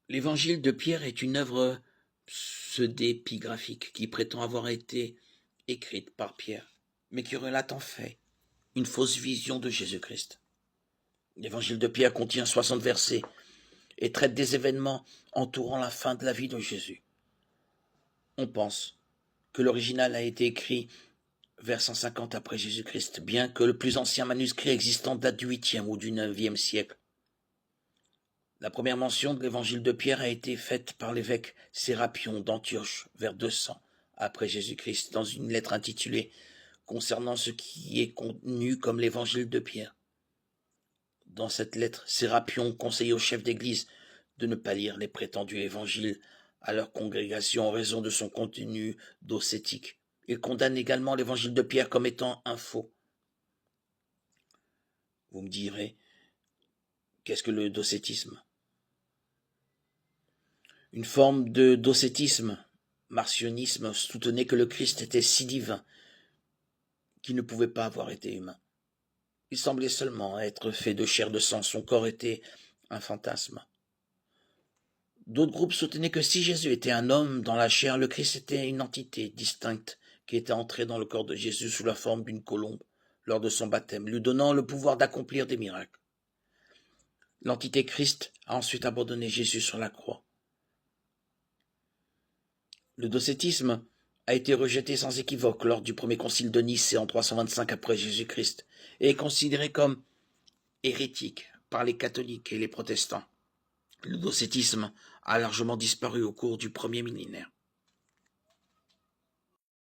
L'évangile de Pierre est une œuvre pseudépigraphique qui prétend avoir été écrite par Pierre, mais qui relate en fait une fausse vision de Jésus-Christ. L'évangile de Pierre contient 60 versets et traite des événements entourant la fin de la vie de Jésus. On pense que l'original a été écrit vers 150 après Jésus-Christ, bien que le plus ancien manuscrit existant date du 8e ou du 9e siècle. La première mention de l'évangile de Pierre a été faite par l'évêque Sérapion d'Antioche vers 200 après Jésus-Christ dans une lettre intitulée concernant ce qui est contenu comme l'évangile de Pierre. Dans cette lettre, Sérapion conseille aux chefs d'église de ne pas lire les prétendus évangiles à leur congrégation en raison de son contenu docétique. Il condamne également l'évangile de Pierre comme étant un faux. Vous me direz, qu'est-ce que le docétisme ? Une forme de docétisme, marcionisme, soutenait que le Christ était si divin qu'il ne pouvait pas avoir été humain. Il semblait seulement être fait de chair de sang, son corps était un fantasme. D'autres groupes soutenaient que si Jésus était un homme dans la chair, le Christ était une entité distincte qui était entrée dans le corps de Jésus sous la forme d'une colombe lors de son baptême, lui donnant le pouvoir d'accomplir des miracles. L'entité Christ a ensuite abandonné Jésus sur la croix. Le docétisme a été rejeté sans équivoque lors du premier concile de Nicée en 325 après Jésus-Christ et est considéré comme hérétique par les catholiques et les protestants. Le docétisme a largement disparu au cours du premier millénaire.